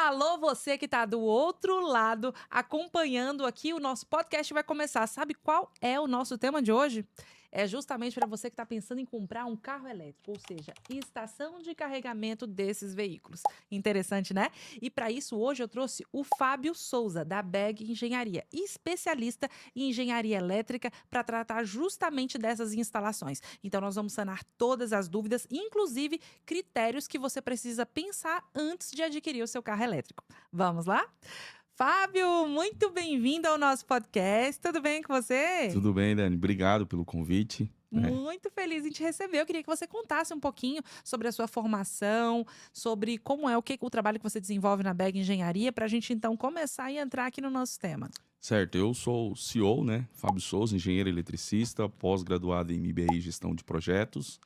Alô, você que está do outro lado, acompanhando aqui o nosso podcast vai começar. Sabe qual é o nosso tema de hoje? É justamente para você que está pensando em comprar um carro elétrico, ou seja, estação de carregamento desses veículos. Interessante, né? E para isso, hoje eu trouxe o Fábio Souza, da BEG Engenharia, especialista em engenharia elétrica, para tratar justamente dessas instalações. Então, nós vamos sanar todas as dúvidas, inclusive critérios que você precisa pensar antes de adquirir o seu carro elétrico. Vamos lá? Fábio, muito bem-vindo ao nosso podcast. Tudo bem com você? Tudo bem, Dani? Obrigado pelo convite. Muito feliz em te receber. Eu queria que você contasse um pouquinho sobre a sua formação, sobre como é o trabalho que você desenvolve na BEG Engenharia, para a gente então começar e entrar aqui no nosso tema. Certo, eu sou o CEO, né? Fábio Souza, engenheiro eletricista, pós-graduado em MBA e Gestão de Projetos.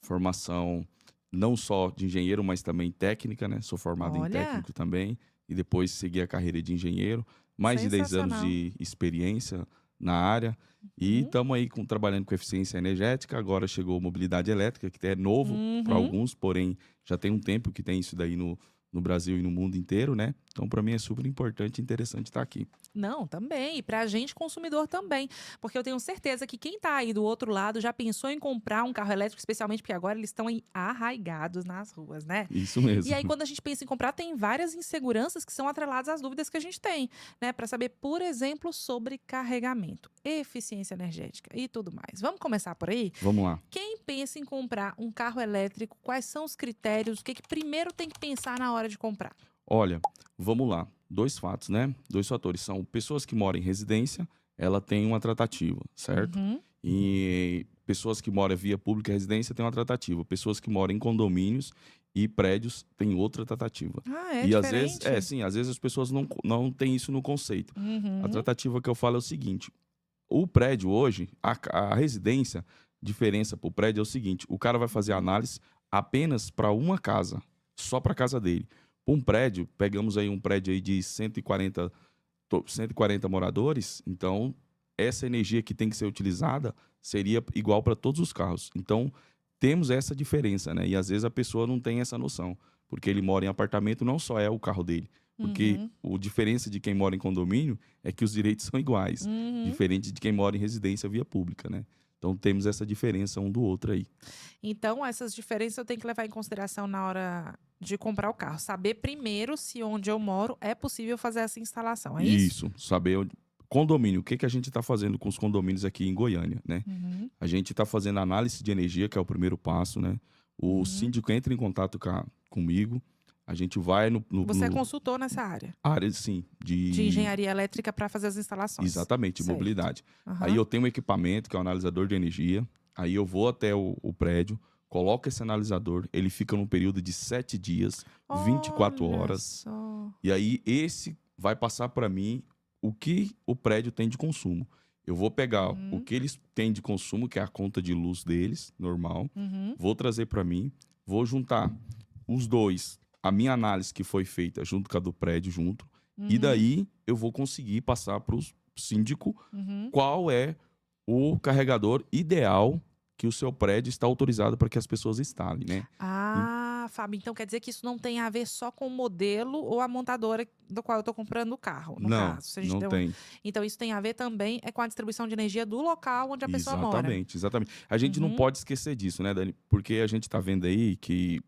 Formação não só de engenheiro, mas também técnica, né? Sou formado em Olha, técnico também. E depois segui a carreira de engenheiro. Mais de 10 anos sensacional. de experiência na área. E Uhum. estamos aí trabalhando com eficiência energética. Agora chegou mobilidade elétrica, que é novo para Uhum. alguns, porém já tem um tempo que tem isso daí no Brasil e no mundo inteiro, né? Então, para mim é super importante e interessante estar aqui. Não, também. E para a gente, consumidor também. Porque eu tenho certeza que quem está aí do outro lado já pensou em comprar um carro elétrico, especialmente porque agora eles estão aí arraigados nas ruas, né? Isso E mesmo. aí, quando a gente pensa em comprar, tem várias inseguranças que são atreladas às dúvidas que a gente tem, né? Para saber, por exemplo, sobre carregamento, eficiência energética e tudo mais. Vamos começar por aí? Vamos lá. Quem pensa em comprar um carro elétrico, quais são os critérios? O que primeiro tem que pensar na hora de comprar? Olha, vamos lá. Dois fatos, né? Dois fatores. São pessoas que moram em residência, ela tem uma tratativa, certo? Uhum. E pessoas que moram via pública e residência têm uma tratativa. Pessoas que moram em condomínios e prédios têm outra tratativa. Ah, é E às vezes, diferente? sim, às vezes as pessoas não têm isso no conceito. A Uhum. tratativa que eu falo é o seguinte: o prédio hoje, a residência, diferença para o prédio é o seguinte: o cara vai fazer a análise apenas para uma casa, só para a casa dele. Pra um prédio, pegamos aí um prédio aí de 140 moradores, então essa energia que tem que ser utilizada seria igual para todos os carros. Então, temos essa diferença, né? E às vezes a pessoa não tem essa noção, porque ele mora em apartamento, não só é o carro dele, porque Uhum. a diferença de quem mora em condomínio é que os direitos são iguais, Uhum. diferente de quem mora em residência via pública, né? Então temos essa diferença um do outro aí. Então, essas diferenças eu tenho que levar em consideração na hora de comprar o carro. Saber primeiro se onde eu moro é possível fazer essa instalação, é isso? Isso, saber condomínio, o que que a gente está fazendo com os condomínios aqui em Goiânia, né? Uhum. A gente está fazendo análise de energia, que é o primeiro passo, né? O Uhum. síndico entra em contato comigo, a gente vai Você é consultor nessa área área, sim, de de engenharia elétrica para fazer as instalações. exatamente, Certo. mobilidade. Aí Aham. eu tenho um equipamento, que é o analisador de energia, aí eu vou até o prédio, coloco esse analisador, ele fica num período de 7 dias, 24 Olha horas, só. e aí esse vai passar para mim o que o prédio tem de consumo. Eu vou pegar o Uhum. que eles têm de consumo, que é a conta de luz deles, normal, Uhum. vou trazer para mim, vou juntar os dois, a minha análise que foi feita junto com a do prédio junto, e Uhum. daí eu vou conseguir passar para o síndico Uhum. qual é o carregador ideal que o seu prédio está autorizado para que as pessoas instalem, né? E- Ah, Fábio, então quer dizer que isso não tem a ver só com o modelo ou a montadora do qual eu estou comprando o carro, no Não, caso. Se a gente não deu... tem. Então isso tem a ver também com a distribuição de energia do local onde a pessoa mora. Exatamente, exatamente. A gente não Uhum. pode esquecer disso, né, Dani? Porque a gente está vendo aí que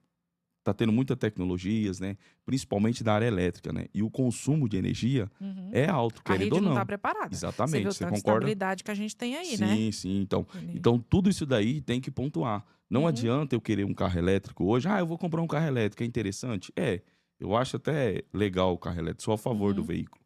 tá tendo muitas tecnologias, né? Principalmente da área elétrica, né? E o consumo de energia Uhum. é alto, A querendo rede ou não está não. preparada. Você vê Exatamente, o você tanto de concorda? estabilidade que a gente tem aí, né? Sim, sim. Então, Ele- então tudo isso daí tem que pontuar. Não Uhum. adianta eu querer um carro elétrico hoje. Ah, eu vou comprar um carro elétrico, é interessante? É, eu acho até legal o carro elétrico, sou a favor do Uhum. veículo.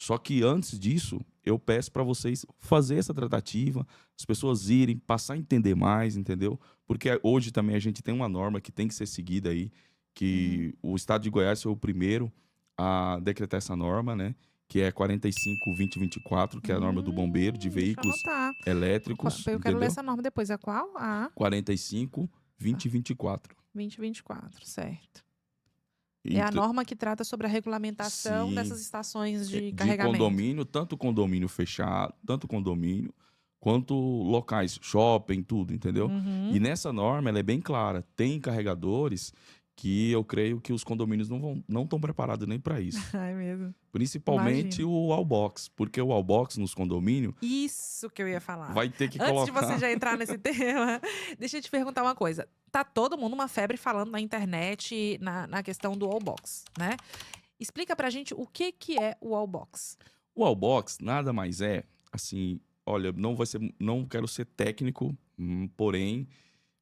Só que antes disso, eu peço para vocês fazer essa tratativa, as pessoas irem, passar a entender mais, entendeu? Porque hoje também a gente tem uma norma que tem que ser seguida aí, Uhum. que o estado de Goiás foi o primeiro a decretar essa norma, né? Que é 45-2024, que é a norma do bombeiro de Deixa eu veículos anotar. elétricos, Eu quero ler entendeu? essa norma depois. É qual? A 45-2024. 2024, certo. É a Ent- norma que trata sobre a regulamentação Sim, dessas estações de de carregamento. condomínio, tanto condomínio fechado, tanto condomínio, quanto locais, shopping, tudo, entendeu? E Uhum. nessa norma, ela é bem clara. Tem carregadores que eu creio que os condomínios não estão preparados nem para isso. É mesmo. Principalmente Imagino. o wallbox, porque o wallbox nos condomínios Isso que eu ia falar. vai ter que Antes de colocar... você já entrar nesse tema, deixa eu te perguntar uma coisa. Tá todo mundo uma febre falando na internet na questão do wallbox, né? Explica pra gente o que é o wallbox. O wallbox nada mais é, assim, olha, não quero ser técnico, porém,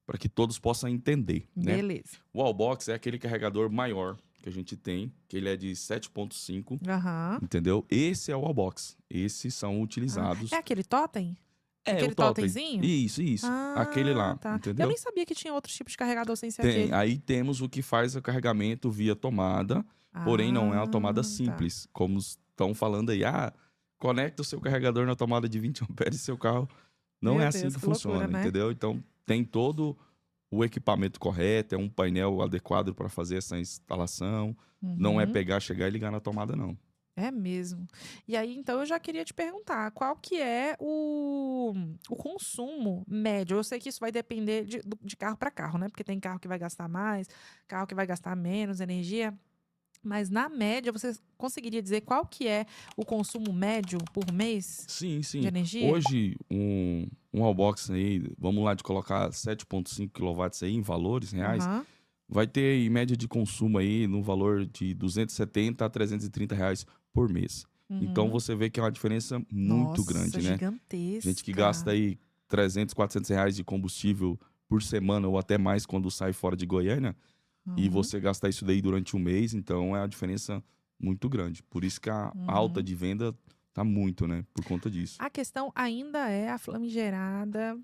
para que todos possam entender, né? Beleza. O wallbox é aquele carregador maior que a gente tem, que ele é de 7.5, Aham. entendeu? Esse é o wallbox. Esses são utilizados. É aquele totem? É, Aquele o totem. totemzinho? Isso. Aquele lá, Tá. Eu entendeu? nem sabia que tinha outros tipos de carregador sem ser Tem. aquele. Aí temos o que faz o carregamento via tomada, porém não é uma tomada Tá. simples, como estão falando aí. Conecta o seu carregador na tomada de 20 amperes e seu carro. Não Meu é assim Deus, que que loucura, funciona, né? entendeu? Então tem todo o equipamento correto, é um painel adequado para fazer essa instalação. Não é Uhum. pegar, chegar e ligar na tomada, não. É mesmo. E aí, então, eu já queria te perguntar, qual que é o consumo médio? Eu sei que isso vai depender de carro para carro, né? Porque tem carro que vai gastar mais, carro que vai gastar menos energia. Mas, na média, você conseguiria dizer qual que é o consumo médio por mês Sim. de energia? Hoje, um wallbox aí, vamos lá de colocar 7,5 kW aí em valores reais, Aham. vai ter em média de consumo aí no valor de 270 a 330 reais por mês. Então Uhum. você vê que é uma diferença muito Nossa, grande, né? gigantesca. Gente que gasta aí 300, 400 reais de combustível por semana ou até mais quando sai fora de Goiânia, e Uhum. você gasta isso daí durante um mês, então é uma diferença muito grande. Por isso que a alta de venda tá muito, né? Por conta disso. A questão ainda é a famigerada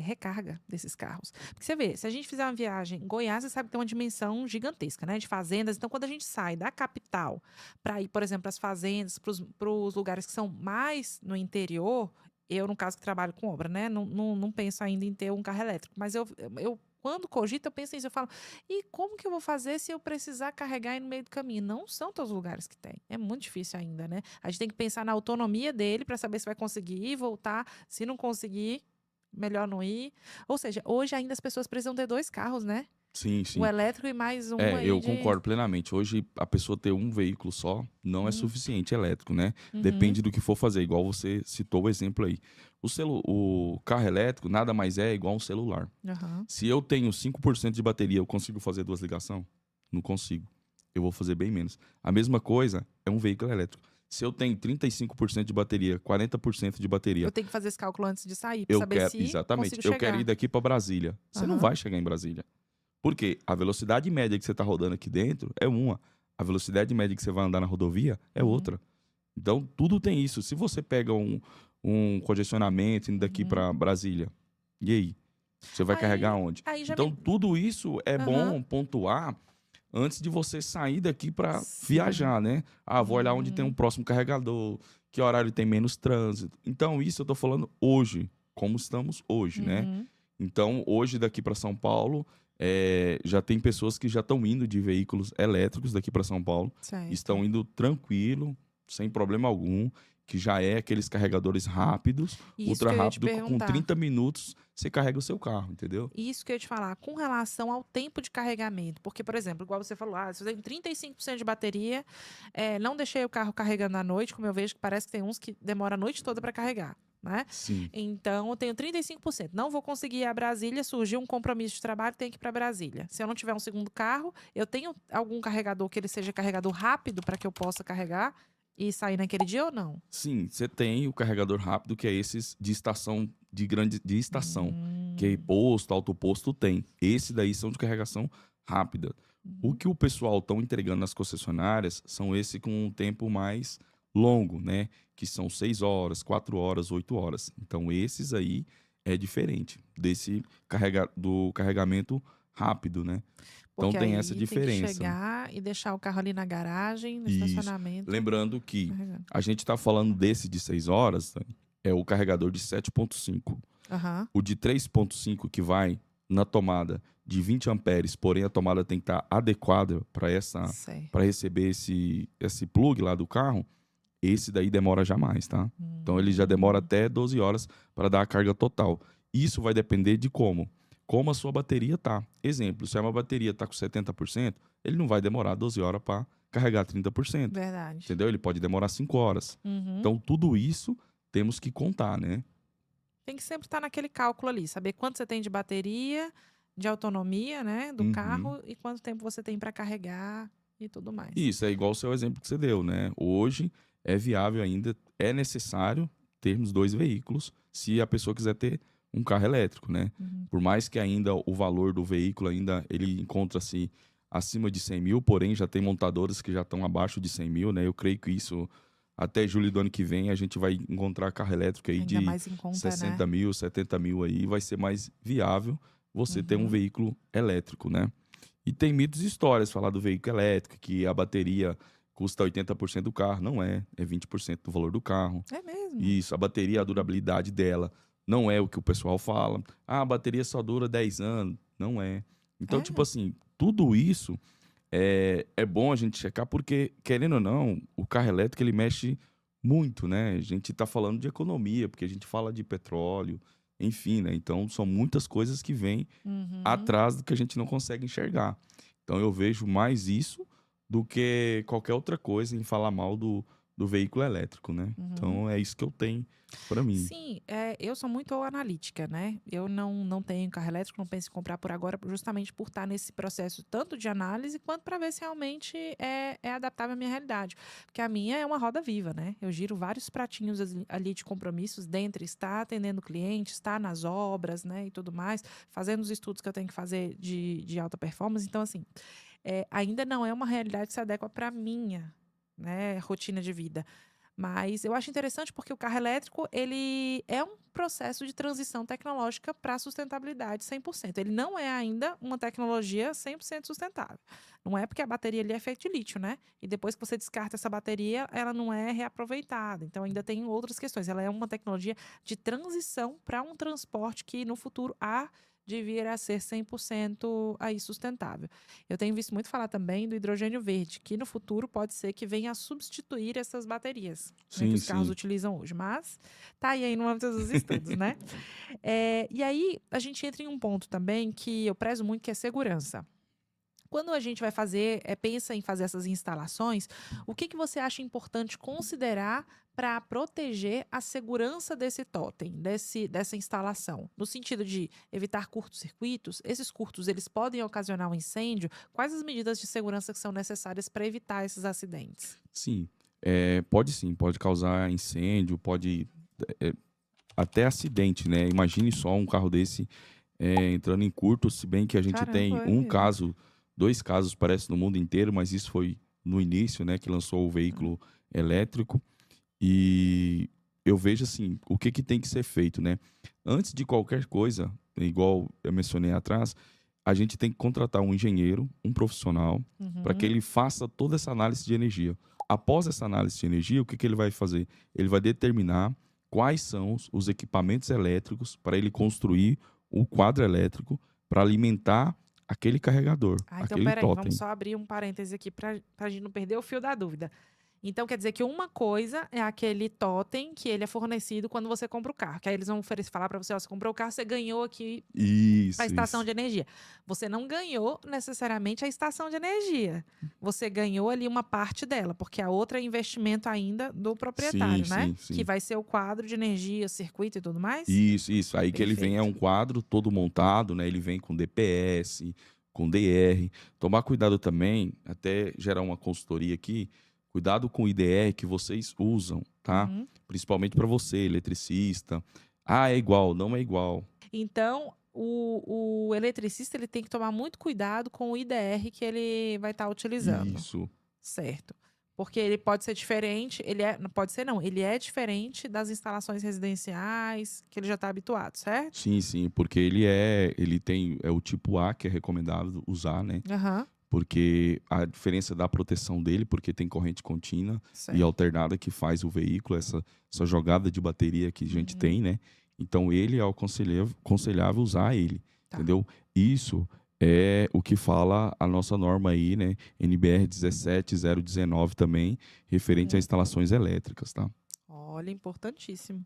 recarga desses carros. Porque você vê, se a gente fizer uma viagem, Goiás, você sabe que tem uma dimensão gigantesca, né? De fazendas. Então, quando a gente sai da capital para ir, por exemplo, para as fazendas, para os lugares que são mais no interior, eu, no caso, que trabalho com obra, né? Não penso ainda em ter um carro elétrico. Mas eu quando cogito, eu penso nisso. Eu falo, e como que eu vou fazer se eu precisar carregar aí no meio do caminho? Não são todos os lugares que tem. É muito difícil ainda, né? A gente tem que pensar na autonomia dele para saber se vai conseguir ir, voltar. Se não conseguir, melhor não ir. Ou seja, hoje ainda as pessoas precisam ter 2 carros, né? Sim. O elétrico e mais um aí Eu concordo plenamente. Hoje, a pessoa ter um veículo só não é suficiente elétrico, né? Depende do que for fazer, igual você citou o exemplo aí. O carro elétrico nada mais é igual um celular. Aham. Se eu tenho 5% de bateria, eu consigo fazer 2 ligações? Não consigo. Eu vou fazer bem menos. A mesma coisa é um veículo elétrico. Se eu tenho 35% de bateria, 40% de bateria, Eu tenho que fazer esse cálculo antes de sair para eu saber quero, se exatamente, consigo eu chegar. quero ir daqui para Brasília. Você não Aham. vai chegar em Brasília. Porque a velocidade média que você está rodando aqui dentro é uma. A velocidade média que você vai andar na rodovia é outra. Então, tudo tem isso. Se você pega um congestionamento indo daqui para Brasília, e aí? Você vai Aí- carregar onde? aí já Então, me- tudo isso é Aham. bom pontuar antes de você sair daqui para Sim. viajar, né? Vou olhar onde tem um próximo carregador, que horário tem menos trânsito. Então, isso eu tô falando hoje, como estamos hoje, né? Uhum. Então, hoje daqui para São Paulo, já tem pessoas que já estão indo de veículos elétricos daqui para São Paulo, Certo. estão indo tranquilo, sem problema algum, que já é aqueles carregadores rápidos, Isso ultra que eu ia te rápido, com perguntar. 30 minutos você carrega o seu carro, entendeu? Isso que eu ia te falar, com relação ao tempo de carregamento. Porque, por exemplo, igual você falou, se eu tenho 35% de bateria, não deixei o carro carregando à noite, como eu vejo que parece que tem uns que demoram a noite toda para carregar, né? Sim. Então, eu tenho 35%. Não vou conseguir ir a Brasília, surgiu um compromisso de trabalho, tenho que ir para Brasília. Se eu não tiver um segundo carro, eu tenho algum carregador que ele seja carregador rápido para que eu possa carregar e sair naquele dia ou não? Sim, você tem o carregador rápido, que é esses de estação, de estação, que é posto, autoposto tem. Esse daí são de carregação rápida. O que o pessoal estão entregando nas concessionárias são esse com um tempo mais longo, né? Que são 6 horas, 4 horas, 8 horas. Então, esses aí é diferente do carregamento rápido, né? Então, Porque tem aí essa tem que diferença. chegar e deixar o carro ali na garagem, no Isso. estacionamento. Lembrando que Carregando. a gente está falando desse de 6 horas, Dani, é o carregador de 7,5. Aham. O de 3,5 que vai na tomada de 20 amperes, porém a tomada tem que estar adequada Sei. para receber esse plug lá do carro, esse daí demora jamais, tá? Então ele já demora até 12 horas para dar a carga total. Isso vai depender de como como a sua bateria tá. Exemplo, se a uma bateria está com 70%, ele não vai demorar 12 horas para carregar 30%. Verdade. Entendeu? Ele pode demorar 5 horas. Uhum. Então, tudo isso temos que contar, né? Tem que sempre estar naquele cálculo ali, saber quanto você tem de bateria, de autonomia, né, do Uhum. carro e quanto tempo você tem para carregar e tudo mais. Isso, é igual o seu exemplo que você deu, né? Hoje é viável ainda, é necessário termos 2 veículos se a pessoa quiser ter um carro elétrico, né? Uhum. Por mais que ainda o valor do veículo ainda ele encontra-se acima de 100 mil, porém já tem montadoras que já estão abaixo de 100 mil, né? Eu creio que isso até julho do ano que vem a gente vai encontrar carro elétrico aí Ainda de mais em conta, 60 né? mil, 70 mil aí, vai ser mais viável você ter um Uhum. veículo elétrico, né? E tem mitos e histórias falar do veículo elétrico, que a bateria custa 80% do carro. Não é, é 20% do valor do carro. É mesmo? Isso, a bateria, a durabilidade dela não é o que o pessoal fala. Ah, a bateria só dura 10 anos. Não é. Então, É? tipo assim, tudo isso é bom a gente checar, porque, querendo ou não, o carro elétrico ele mexe muito, né? A gente tá falando de economia, porque a gente fala de petróleo, enfim, né? Então, são muitas coisas que vêm Uhum. atrás do que a gente não consegue enxergar. Então eu vejo mais isso do que qualquer outra coisa em falar mal do veículo elétrico, né? Uhum. Então é isso que eu tenho para mim. Sim, eu sou muito analítica, né? Eu não tenho carro elétrico, não penso em comprar por agora, justamente por estar nesse processo tanto de análise quanto para ver se realmente é adaptável à minha realidade. Porque a minha é uma roda viva, né? Eu giro vários pratinhos ali de compromissos, dentre estar atendendo clientes, estar nas obras, né? E tudo mais, fazendo os estudos que eu tenho que fazer de alta performance. Então, assim, ainda não é uma realidade que se adequa para a minha, né, rotina de vida. Mas eu acho interessante porque o carro elétrico, ele é um processo de transição tecnológica para a sustentabilidade 100%. Ele não é ainda uma tecnologia 100% sustentável. Não é porque a bateria ali é feita de lítio, né? E depois que você descarta essa bateria, ela não é reaproveitada. Então ainda tem outras questões. Ela é uma tecnologia de transição para um transporte que no futuro há de vir a ser 100% aí sustentável. Eu tenho visto muito falar também do hidrogênio verde, que no futuro pode ser que venha a substituir essas baterias, né, que Sim, os carros sim. utilizam hoje. Mas tá aí no âmbito dos estudos, né? E aí a gente entra em um ponto também que eu prezo muito, que é segurança. Quando a gente vai fazer, pensa em fazer essas instalações, o que você acha importante considerar para proteger a segurança desse totem, dessa instalação? No sentido de evitar curtos-circuitos, esses curtos eles podem ocasionar um incêndio? Quais as medidas de segurança que são necessárias para evitar esses acidentes? Sim, sim, pode causar incêndio, pode até acidente, né? Imagine só um carro desse entrando em curto, se bem que a gente tem Caramba, é um mesmo. caso, 2 casos parece no mundo inteiro, mas isso foi no início, né, que lançou o veículo elétrico. E eu vejo assim, o que tem que ser feito, né? Antes de qualquer coisa, igual eu mencionei atrás, a gente tem que contratar um engenheiro, um profissional, para que Uhum. ele faça toda essa análise de energia. Após essa análise de energia, o que ele vai fazer? Ele vai determinar quais são os equipamentos elétricos para ele construir o quadro elétrico para alimentar aquele carregador, Então aquele peraí, vamos totem. só abrir um parêntese aqui para a gente não perder o fio da dúvida. Então quer dizer que uma coisa é aquele totem que ele é fornecido quando você compra o carro. Que aí eles vão falar para você, ó, você comprou o carro, você ganhou aqui a Isso, estação isso. de energia. Você não ganhou necessariamente a estação de energia. Você ganhou ali uma parte dela, porque a outra é investimento ainda do Sim, proprietário, né? sim, Que sim. vai ser o quadro de energia, circuito e tudo mais? Isso. Aí que ele vem é Perfeito. um quadro todo montado, né? Ele vem com DPS, com DR. Tomar cuidado também, até gerar uma consultoria aqui, cuidado com o IDR que vocês usam, tá? Uhum. Principalmente para você, eletricista. Ah, é igual, não é igual. Então, o eletricista ele tem que tomar muito cuidado com o IDR que ele vai estar utilizando. Isso. Certo. Porque ele pode ser diferente, não pode ser não, ele é diferente das instalações residenciais que ele já está habituado, certo? Sim, porque ele tem o tipo A que é recomendável usar, né? Aham, Porque a diferença da proteção dele, porque tem corrente contínua e certo. alternada que faz o veículo, essa jogada de bateria que a gente tem, né? Então ele é aconselhável usar ele, Tá. entendeu? Isso é o que fala a nossa norma aí, né? NBR 17019 também, referente a instalações elétricas, tá? Olha, importantíssimo.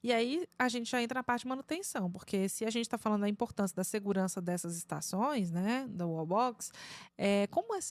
E aí a gente já entra na parte de manutenção, porque se a gente está falando da importância da segurança dessas estações, né, da Wallbox,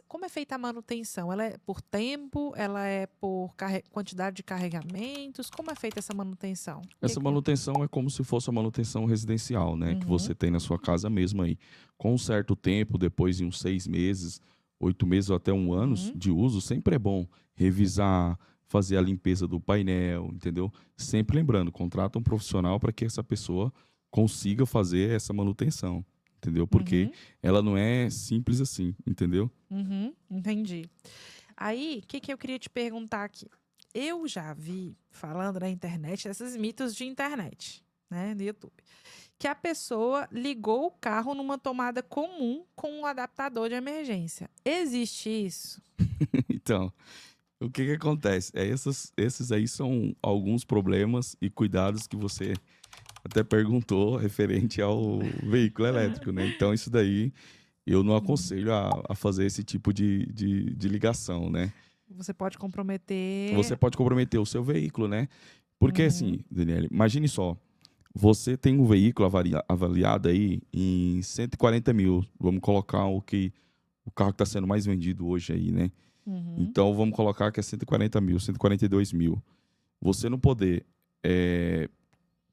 como é feita a manutenção? Ela é por tempo? Ela é por quantidade de carregamentos? Como é feita essa manutenção? Essa manutenção é como se fosse a manutenção residencial, né? Que Uhum, você tem na sua casa mesmo aí. Com um certo tempo, depois de uns 6 meses, 8 meses ou até um ano uhum, de uso, sempre é bom revisar, fazer a limpeza do painel, entendeu? Sempre lembrando, contrata um profissional para que essa pessoa consiga fazer essa manutenção, entendeu? Porque uhum, ela não é simples assim, entendeu? uhum, entendi. Aí, o que eu queria te perguntar aqui? Eu já vi, falando na internet, esses mitos de internet, né, no YouTube, que a pessoa ligou o carro numa tomada comum com um adaptador de emergência. Existe isso? Então, o que que acontece? Esses aí são alguns problemas e cuidados que você até perguntou referente ao veículo elétrico, né? Então, isso daí eu não Uhum. aconselho a fazer esse tipo de ligação, né? Você pode comprometer. Você pode comprometer o seu veículo, né? Porque Uhum, assim, Daniele, imagine só, você tem um veículo avaliado aí em 140 mil, vamos colocar o carro que está sendo mais vendido hoje aí, né? uhum, Então, vamos colocar que é 140 mil, 142 mil. Você não poder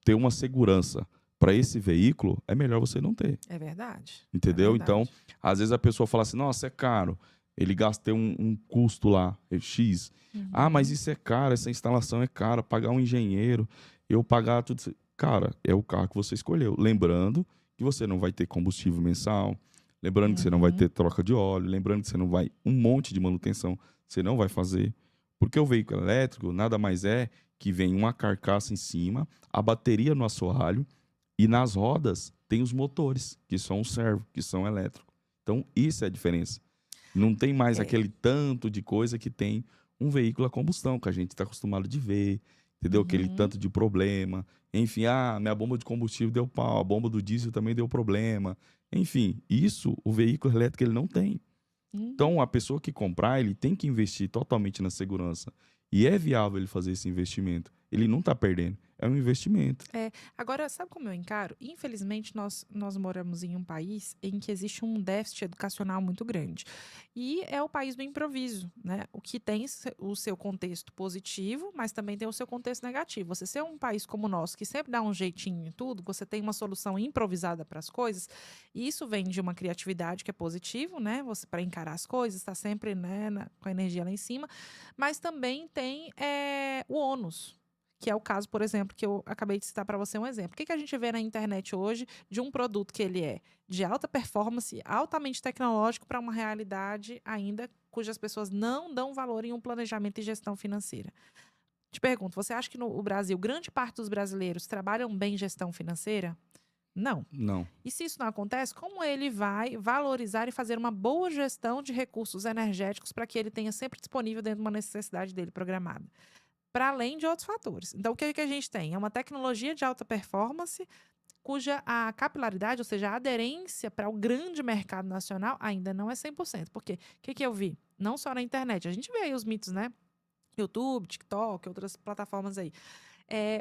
ter uma segurança para esse veículo, é melhor você não ter, é verdade. É entendeu? Então, verdade. às vezes a pessoa fala assim, nossa, é caro. Ele gastei um custo lá, X. Ah, mas Uhum, isso é caro, essa instalação é cara, pagar um engenheiro, eu pagar tudo isso. Cara, é o carro que você escolheu. Lembrando que você não vai ter combustível mensal, lembrando que você não vai uhum, ter troca de óleo, lembrando que você não vai. Um monte de manutenção você não vai fazer. Porque o veículo elétrico nada mais é que vem uma carcaça em cima, a bateria no assoalho e nas rodas tem os motores, que são servo, que são elétricos. Então, isso é a diferença. Não tem mais é. aquele tanto de coisa que tem um veículo a combustão, que a gente está acostumado de ver, entendeu? Aquele Uhum, tanto de problema. Enfim, minha bomba de combustível deu pau, a bomba do diesel também deu problema. Enfim, isso o veículo elétrico ele não tem. uhum. Então, a pessoa que comprar, ele tem que investir totalmente na segurança. E é viável ele fazer esse investimento. Ele não está perdendo. É um investimento. É, agora, sabe como eu encaro? Infelizmente, nós moramos em um país em que existe um déficit educacional muito grande. E é o país do improviso, né? O que tem o seu contexto positivo, mas também tem o seu contexto negativo. Você ser um país como o nosso, que sempre dá um jeitinho em tudo, você tem uma solução improvisada para as coisas, e isso vem de uma criatividade que é positivo, né? Você para encarar as coisas, está sempre, né, com a energia lá em cima, mas também tem o ônus. Que é o caso, por exemplo, que eu acabei de citar para você um exemplo. O que a gente vê na internet hoje de um produto que ele é de alta performance, altamente tecnológico para uma realidade ainda cujas pessoas não dão valor em um planejamento e gestão financeira? Te pergunto, você acha que no Brasil, grande parte dos brasileiros trabalham bem gestão financeira? Não. Não. E se isso não acontece, como ele vai valorizar e fazer uma boa gestão de recursos energéticos para que ele tenha sempre disponível dentro de uma necessidade dele programada? Para além de outros fatores. Então, o que, que a gente tem? É uma tecnologia de alta performance, cuja a capilaridade, ou seja, a aderência para o grande mercado nacional ainda não é 100%. Porque o que eu vi? Não só na internet, a gente vê aí os mitos, né? YouTube, TikTok, outras plataformas aí.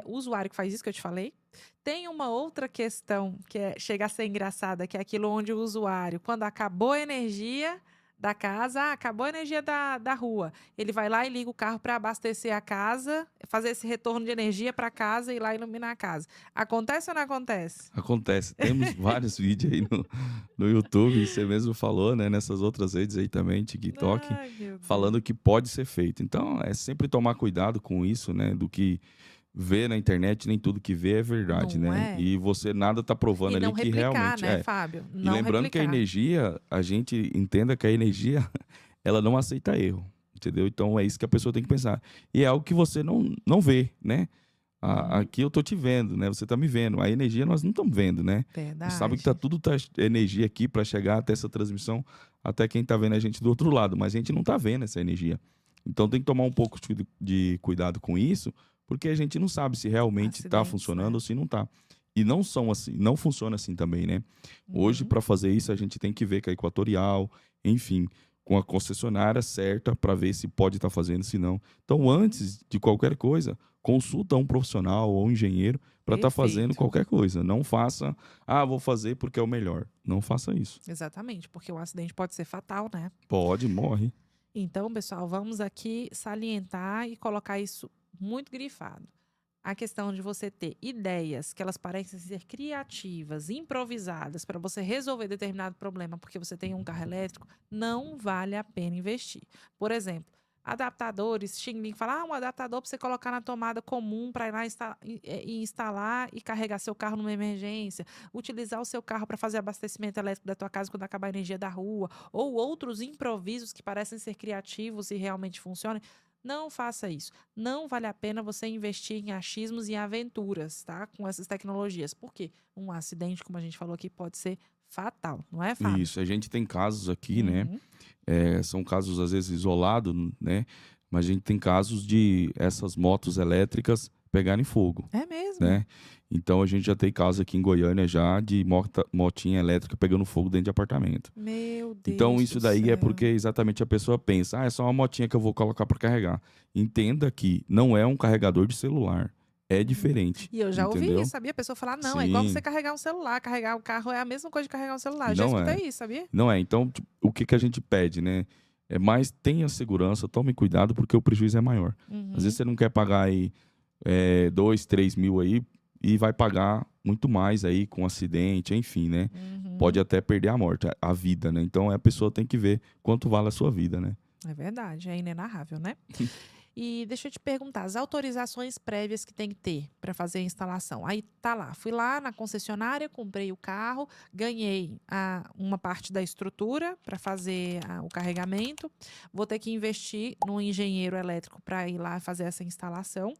O usuário que faz isso que eu te falei. Tem uma outra questão que chega a ser engraçada, que é aquilo onde o usuário, quando acabou a energia da casa, acabou a energia da rua, ele vai lá e liga o carro para abastecer a casa, fazer esse retorno de energia para casa e ir lá iluminar a casa. Acontece ou não acontece? Acontece. Temos vários vídeos aí no YouTube, você mesmo falou, né? Nessas outras redes aí também, TikTok, Ai, meu Deus. falando que pode ser feito. Então, é sempre tomar cuidado com isso, né? Do que vê na internet, nem tudo que vê é verdade, Não né? é? E você nada tá provando E ali não que replicar, realmente né, é. Fábio? E Não lembrando que a replicar. energia, a gente entenda que a energia, ela não aceita erro, entendeu? Então é isso que a pessoa tem que pensar. E é algo que você não vê, né? Uhum, Aqui eu tô te vendo, né? Você tá me vendo. A energia nós não estamos vendo, né? A gente sabe que verdade. tá energia aqui para chegar até essa transmissão, até quem tá vendo a gente do outro lado, mas a gente não tá vendo essa energia. Então tem que tomar um pouco de cuidado com isso, porque a gente não sabe se realmente tá Acidentes, funcionando né? ou se não tá. E não são assim, não funciona assim também, né? Hoje, Uhum, para fazer isso, a gente tem que ver que a Equatorial, enfim, com a concessionária certa para ver se pode estar fazendo, se não. Então, antes de qualquer coisa, consulta um profissional ou um engenheiro para estar fazendo Perfeito. qualquer coisa. Não faça, vou fazer porque é o melhor. Não faça isso. Exatamente, porque um acidente pode ser fatal, né? Pode, morre. Então, pessoal, vamos aqui salientar e colocar isso muito grifado. A questão de você ter ideias que elas parecem ser criativas, improvisadas, para você resolver determinado problema, porque você tem um carro elétrico, não vale a pena investir. Por exemplo, adaptadores, Xing Ling fala, um adaptador para você colocar na tomada comum para ir lá e instalar e carregar seu carro numa emergência, utilizar o seu carro para fazer abastecimento elétrico da tua casa quando acabar a energia da rua, ou outros improvisos que parecem ser criativos e realmente funcionam. Não faça isso. Não vale a pena você investir em achismos e aventuras, tá? Com essas tecnologias. Por quê? Um acidente, como a gente falou aqui, pode ser fatal, não é, Fábio? Isso, a gente tem casos aqui, né? Uhum. São casos às vezes isolados, né? Mas a gente tem casos de essas motos elétricas pegarem fogo, É mesmo? né? Então a gente já tem casos aqui em Goiânia já de motinha elétrica pegando fogo dentro de apartamento. Meu Então Deus isso do daí é céu. porque exatamente a pessoa pensa, é só uma motinha que eu vou colocar para carregar. Entenda que não é um carregador de celular, é diferente. E eu já ouvi entendeu? isso, sabia? A pessoa falar, não, é igual Sim, você carregar um celular. Carregar o carro é a mesma coisa de carregar um celular. Eu já não é. escutei isso, sabia? Não é. Então, tipo, o que a gente pede, né? É mais tenha segurança, tome cuidado, porque o prejuízo é maior. Às vezes Uhum. você não quer pagar aí 2, 3 mil aí e vai pagar muito mais aí com acidente, enfim, né? Uhum. Pode até perder a morte, a vida, né? Então a pessoa tem que ver quanto vale a sua vida, né? É verdade, é inenarrável, né? E deixa eu te perguntar, as autorizações prévias que tem que ter para fazer a instalação. Aí tá lá, fui lá na concessionária, comprei o carro, ganhei uma parte da estrutura para fazer o carregamento. Vou ter que investir num engenheiro elétrico para ir lá fazer essa instalação.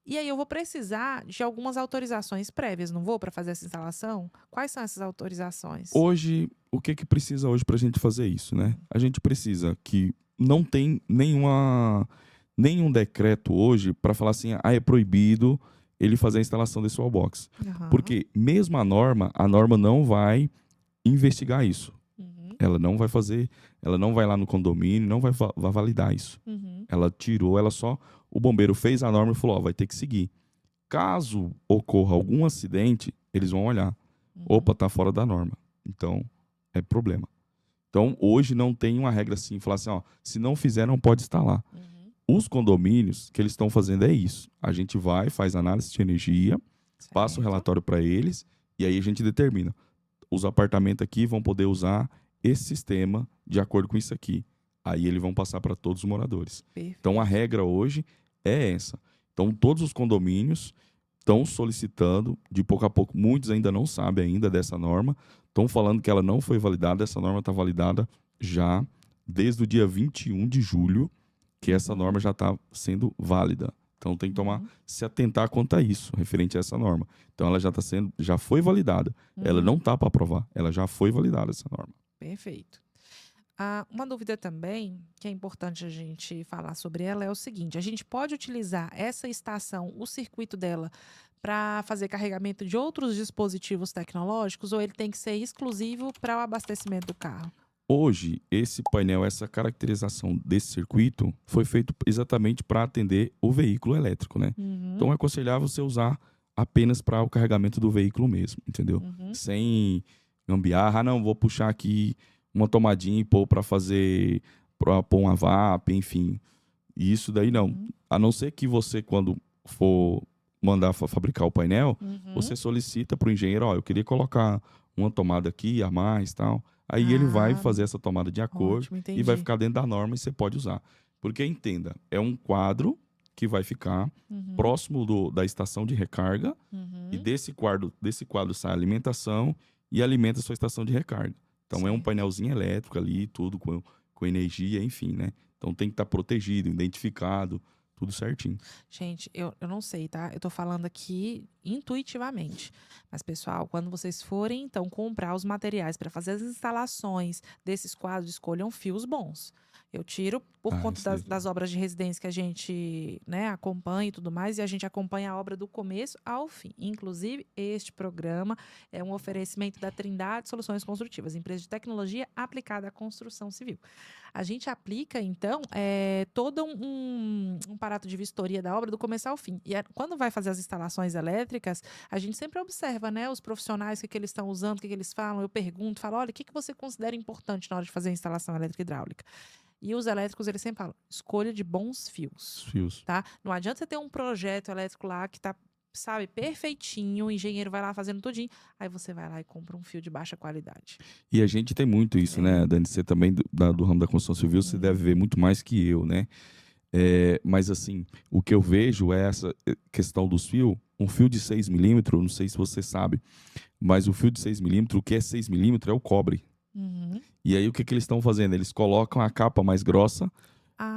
E aí eu vou precisar de algumas autorizações prévias, não vou, para fazer essa instalação? Quais são essas autorizações? Hoje, o que precisa hoje para a gente fazer isso, né? A gente precisa que não tem nenhum decreto hoje para falar assim, é proibido ele fazer a instalação desse wallbox. Aham. Porque mesmo a norma não vai investigar isso. Uhum. Ela não vai fazer, ela não vai lá no condomínio, não vai validar isso. Uhum. Ela tirou, o bombeiro fez a norma e falou, vai ter que seguir. Caso ocorra algum acidente, eles vão olhar. Uhum. Opa, tá fora da norma. Então, é problema. Então, hoje não tem uma regra assim, falar assim, se não fizer, não pode instalar. Uhum. Os condomínios, que eles estão fazendo é isso. A gente vai, faz análise de energia, passa o Certo. relatório para eles, e aí a gente determina. Os apartamentos aqui vão poder usar esse sistema de acordo com isso aqui. Aí eles vão passar para todos os moradores. Perfeito. Então, a regra hoje é essa. Então, todos os condomínios estão solicitando, de pouco a pouco, muitos ainda não sabem ainda dessa norma, estão falando que ela não foi validada, essa norma está validada já desde o dia 21 de julho, que essa norma já está sendo válida. Então tem que tomar, se atentar quanto a isso, referente a essa norma. Então ela já foi validada. Ela não está para aprovar, ela já foi validada essa norma. Perfeito. Uma dúvida também, que é importante a gente falar sobre ela, é o seguinte: a gente pode utilizar essa estação, o circuito dela, para fazer carregamento de outros dispositivos tecnológicos, ou ele tem que ser exclusivo para o abastecimento do carro? Hoje, esse painel, essa caracterização desse circuito foi feito exatamente para atender o veículo elétrico, né? Uhum. Então é aconselhável você usar apenas para o carregamento do veículo mesmo, entendeu? Uhum. Sem gambiarra, não, vou puxar aqui uma tomadinha e pôr para fazer, para pôr uma VAP, enfim. E isso daí não. Uhum. A não ser que você, quando for mandar fabricar o painel, Uhum. você solicita para o engenheiro, eu queria colocar uma tomada aqui a mais, tal. Aí ele vai fazer essa tomada de acordo Ótimo, e vai entendi. ficar dentro da norma e você pode usar. Porque entenda, é um quadro que vai ficar Uhum. próximo da estação de recarga Uhum. e desse quadro sai a alimentação e alimenta a sua estação de recarga. Então é um Certo. painelzinho elétrico ali, tudo com energia, enfim, né? Então tem que estar protegido, identificado, tudo certinho. Gente, eu não sei, tá? Eu tô falando aqui intuitivamente. Mas, pessoal, quando vocês forem, então, comprar os materiais para fazer as instalações desses quadros, escolham fios bons. Eu tiro por conta Isso aí. das obras de residência que a gente, né, acompanha e tudo mais, e a gente acompanha a obra do começo ao fim. Inclusive, este programa é um oferecimento da Trindade Soluções Construtivas, empresa de tecnologia aplicada à construção civil. A gente aplica, então, todo um aparato de vistoria da obra do começo ao fim. E quando vai fazer as instalações elétricas, a gente sempre observa, né, os profissionais, o que eles estão usando, o que eles falam. Eu pergunto, falo, olha, o que você considera importante na hora de fazer a instalação elétrica e hidráulica? E os elétricos, eles sempre falam, escolha de bons Os fios, fios. tá? Não adianta você ter um projeto elétrico lá que tá, sabe, perfeitinho, o engenheiro vai lá fazendo tudinho, aí você vai lá e compra um fio de baixa qualidade. E a gente tem muito isso, né, Dani? Você também, do ramo da construção civil, você deve ver muito mais que eu, né? Mas, assim, o que eu vejo é essa questão dos fios. Um fio de 6 milímetros, não sei se você sabe, mas o fio de 6 milímetros, o que é 6 milímetros é o cobre. Uhum. E aí, o que eles estão fazendo? Eles colocam a capa mais grossa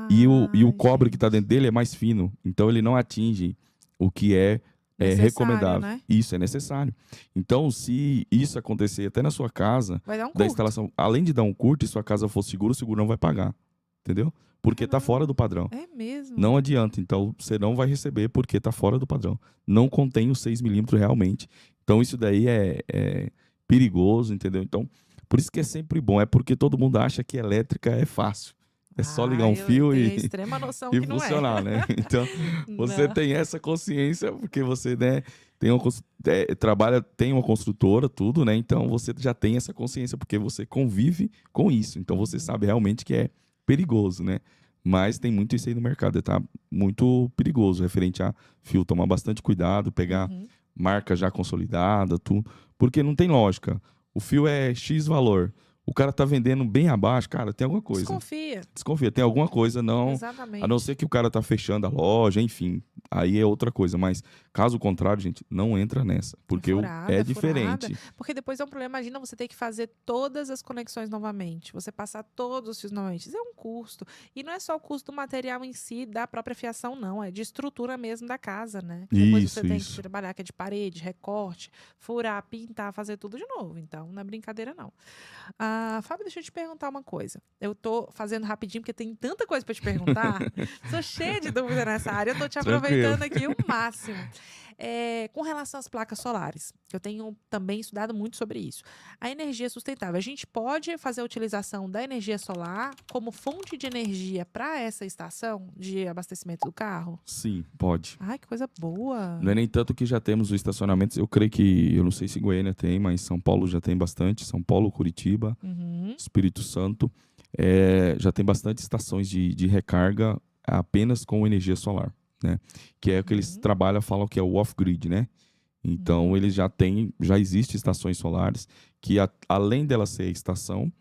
e o Ai, cobre que está gente. dentro dele é mais fino. Então, ele não atinge o que é Necessário, recomendável. né? Isso é necessário. Então, se isso acontecer até na sua casa, Vai dar um da curto. instalação, além de dar um curto, e sua casa for segura, o seguro não vai pagar. Entendeu? Porque está fora do padrão. É mesmo. Não adianta. Então, você não vai receber porque está fora do padrão. Não contém os 6 milímetros realmente. Então, isso daí é perigoso, entendeu? Então, por isso que é sempre bom. É porque todo mundo acha que elétrica é fácil. É só ligar um Eu fio tenho a e extrema noção e que não é. funcionar, né? Então, você Não. tem essa consciência, porque você, né, trabalha, tem uma construtora, tudo, né? Então, você já tem essa consciência, porque você convive com isso. Então, você sabe realmente que é perigoso, né? Mas tem muito isso aí no mercado, tá muito perigoso, referente a fio. Tomar bastante cuidado, pegar Uhum. marca já consolidada, tudo, porque não tem lógica. O fio é X valor. O cara tá vendendo bem abaixo, cara, tem alguma coisa. Desconfia, tem alguma coisa, não. Exatamente. A não ser que o cara tá fechando a loja, enfim. Aí é outra coisa. Mas, caso contrário, gente, não entra nessa. Porque Furada, é furada. diferente. Porque depois é um problema. Imagina você ter que fazer todas as conexões novamente. Você passar todos os fios novamente. Isso é um custo. E não é só o custo do material em si, da própria fiação, não. É de estrutura mesmo da casa, né? Depois você tem que trabalhar, que é de parede, recorte, furar, pintar, fazer tudo de novo. Então, não é brincadeira, não. Fábio, deixa eu te perguntar uma coisa. Eu tô fazendo rapidinho, porque tem tanta coisa para te perguntar. Sou cheia de dúvida nessa área. Eu tô te aproveitando aqui o máximo. Com relação às placas solares, eu tenho também estudado muito sobre isso. A energia sustentável. A gente pode fazer a utilização da energia solar como fonte de energia para essa estação de abastecimento do carro? Sim, pode. Ai, que coisa boa. Não é nem tanto que já temos os estacionamentos. Eu creio que, eu não sei se Goiânia tem, mas São Paulo já tem bastante. São Paulo, Curitiba, Espírito Santo. Já tem bastante estações de recarga apenas com energia solar, né? Que é o que eles trabalham, falam que é o off-grid, né? Então, eles já existem estações solares que, além dela ser estação,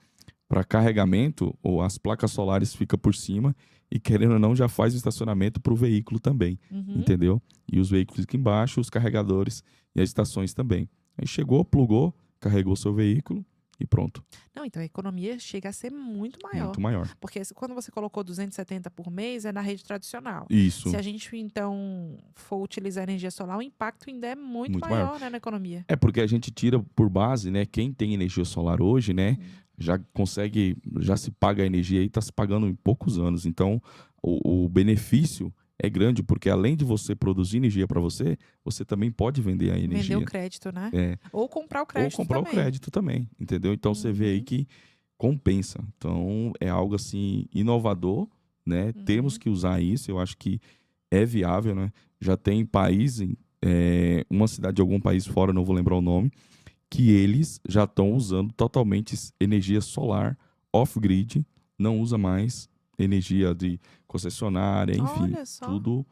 para carregamento, ou as placas solares ficam por cima e, querendo ou não, já faz o estacionamento para o veículo também, entendeu? E os veículos aqui embaixo, os carregadores e as estações também. Aí chegou, plugou, carregou seu veículo e pronto. Não, então a economia chega a ser muito maior. Muito maior. Porque quando você colocou 270 por mês, é na rede tradicional. Isso. Se a gente, então, for utilizar energia solar, o impacto ainda é muito maior, né, na economia. É porque a gente tira por base, né? Quem tem energia solar hoje, né? Já consegue, já se paga a energia e está se pagando em poucos anos. Então, o benefício é grande, porque além de você produzir energia para você, você também pode vender a energia. Vender o crédito, né? Ou comprar o crédito também. Entendeu? Então, você vê aí que compensa. Então, é algo assim inovador, né? Temos que usar isso. Eu acho que é viável, né? Já tem país, uma cidade de algum país fora, não vou lembrar o nome, que eles já estão usando totalmente energia solar off-grid, não usa mais energia de concessionária, enfim, tudo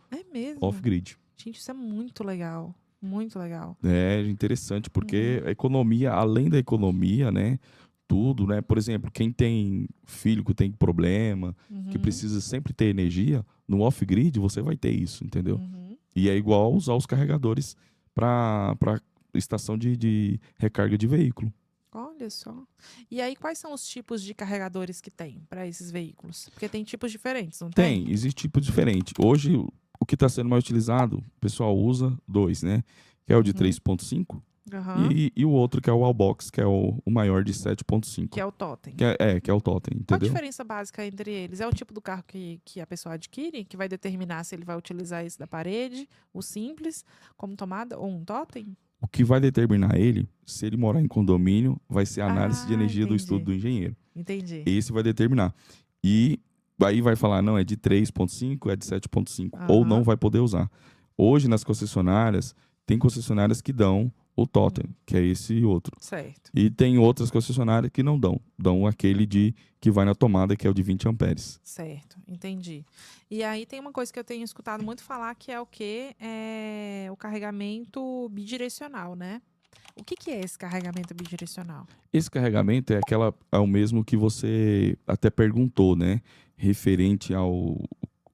off-grid. Gente, isso é muito legal, muito legal. É interessante, porque a economia, além da economia, né, tudo, né, por exemplo, quem tem filho que tem problema, que precisa sempre ter energia, no off-grid você vai ter isso, entendeu? E é igual usar os carregadores para estação de recarga de veículo. Olha só. E aí, quais são os tipos de carregadores que tem para esses veículos? Porque tem tipos diferentes, não tem? Existe tipo diferente. Hoje, o que está sendo mais utilizado, o pessoal usa 2, né? que é o de Uhum. 3.5, Aham. e o outro que é o Wallbox, que é o maior de 7.5. Que é o totem. Que é o Totem, Qual a entendeu? diferença básica entre eles? É o tipo do carro que a pessoa adquire, que vai determinar se ele vai utilizar esse da parede, o simples, como tomada, ou um totem? O que vai determinar ele, se ele morar em condomínio, vai ser a análise de Ah, energia do estudo entendi. do engenheiro. Entendi. Esse vai determinar. E aí vai falar, não, é de 3.5, é de 7.5, ou não Aham. vai poder usar. Hoje, nas concessionárias, tem concessionárias que dão o Totem, que é esse outro. Certo. E tem outras concessionárias que não dão. Dão aquele que vai na tomada, que é o de 20 amperes. Certo, entendi. E aí tem uma coisa que eu tenho escutado muito falar que é o quê? É o carregamento bidirecional, né? O que que é esse carregamento bidirecional? Esse carregamento é o mesmo que você até perguntou, né? Referente ao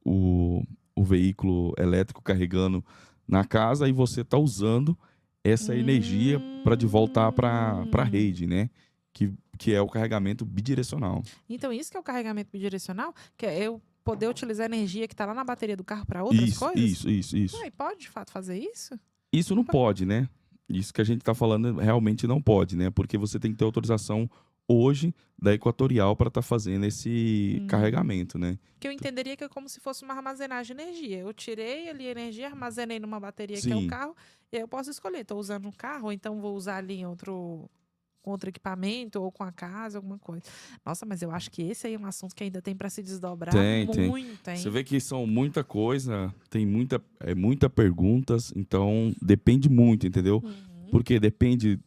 o veículo elétrico carregando na casa e você está usando essa energia para de voltar para a Hum. rede, né? Que é o carregamento bidirecional. Então, isso que é o carregamento bidirecional? Que é eu poder utilizar a energia que está lá na bateria do carro para outras coisas? Isso. Ué, pode de fato fazer isso? Isso não pode, né? Isso que a gente está falando realmente não pode, né? Porque você tem que ter autorização hoje da Equatorial para estar fazendo esse carregamento, né? Que eu entenderia que é como se fosse uma armazenagem de energia. Eu tirei ali a energia, armazenei numa bateria que é o Sim, carro, e aí eu posso escolher, estou usando um carro, ou então vou usar ali em com outro equipamento, ou com a casa, alguma coisa. Nossa, mas eu acho que esse aí é um assunto que ainda tem para se desdobrar tem. muito, Você hein? vê que são muita coisa, tem muita perguntas, então depende muito, entendeu? Uhum. Porque depende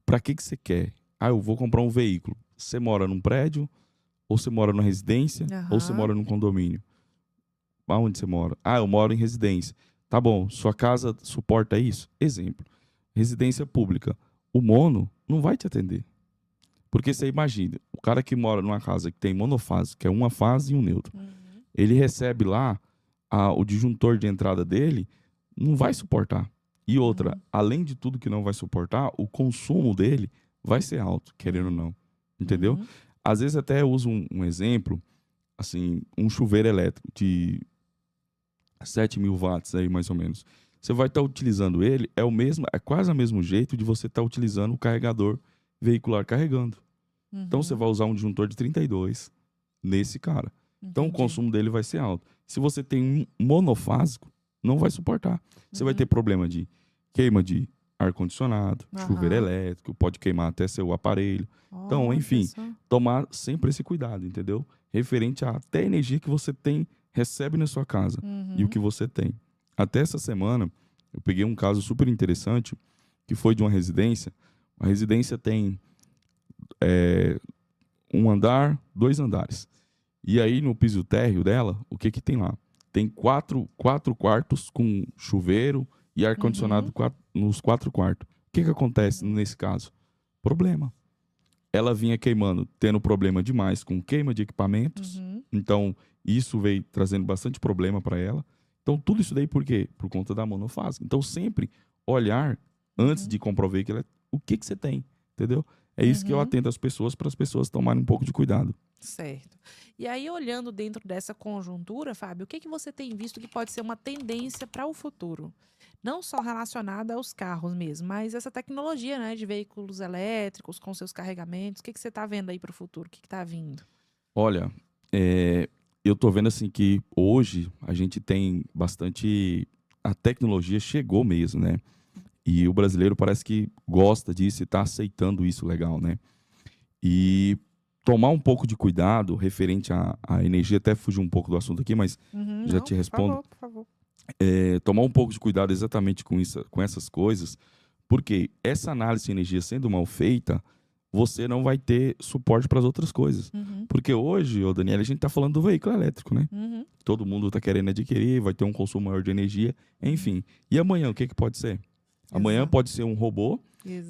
para que você quer. Ah, eu vou comprar um veículo. Você mora num prédio, ou você mora numa residência, ou você Aham. mora num condomínio? Aonde você mora? Ah, eu moro em residência. Tá bom, sua casa suporta isso? Exemplo. Residência pública. O mono não vai te atender. Porque você imagina, o cara que mora numa casa que tem monofase, que é uma fase e um neutro, Uhum. ele recebe lá o disjuntor de entrada dele, não vai suportar. E outra, Uhum. além de tudo que não vai suportar, o consumo dele vai ser alto, querendo ou não. Entendeu? Uhum. Às vezes até eu uso um exemplo, assim, um chuveiro elétrico de 7.000 watts aí, mais ou menos. Você vai estar utilizando ele, é quase o mesmo jeito de você estar utilizando o carregador veicular carregando. Então você Uhum. vai usar um disjuntor de 32 nesse cara. Então o Entendi. consumo dele vai ser alto. Se você tem um monofásico, não vai suportar. Você vai ter Uhum. problema de queima de ar-condicionado, chuveiro Aham. elétrico, pode queimar até seu aparelho. Então, Olha enfim, só. tomar sempre esse cuidado, entendeu? Referente a até a energia que você tem, recebe na sua casa e o Uhum. que você tem. Até essa semana, eu peguei um caso super interessante, que foi de uma residência. A residência tem um andar, 2 andares. E aí, no piso térreo dela, o que tem lá? Tem quatro quartos com chuveiro e ar-condicionado Uhum. nos 4 quartos. O que acontece Uhum. nesse caso? Problema. Ela vinha queimando, tendo problema demais com queima de equipamentos. Uhum. Então, isso veio trazendo bastante problema para ela. Então, tudo isso daí por quê? Por conta da monofásica. Então, sempre olhar, antes Uhum. de comprar o veículo, o que você tem, entendeu? É isso que eu Uhum. atendo as pessoas, para as pessoas tomarem um pouco de cuidado. Certo. E aí, olhando dentro dessa conjuntura, Fábio, o que que você tem visto que pode ser uma tendência para o futuro? Não só relacionada aos carros mesmo, mas essa tecnologia, né, de veículos elétricos com seus carregamentos. O que que você está vendo aí para o futuro? O que está vindo? Olha, eu tô vendo assim que hoje a gente tem bastante. A tecnologia chegou mesmo, né? E o brasileiro parece que gosta disso e está aceitando isso legal, né? E tomar um pouco de cuidado referente à energia, até fugir um pouco do assunto aqui, mas Uhum. já Não, te por respondo. favor, por favor. Tomar um pouco de cuidado exatamente com isso, com essas coisas, porque essa análise de energia sendo mal feita, você não vai ter suporte para as outras coisas. Uhum. Porque hoje, ô Daniela, a gente está falando do veículo elétrico, né? Uhum. Todo mundo está querendo adquirir, vai ter um consumo maior de energia, enfim. E amanhã, o que pode ser? Amanhã Exato. pode ser um robô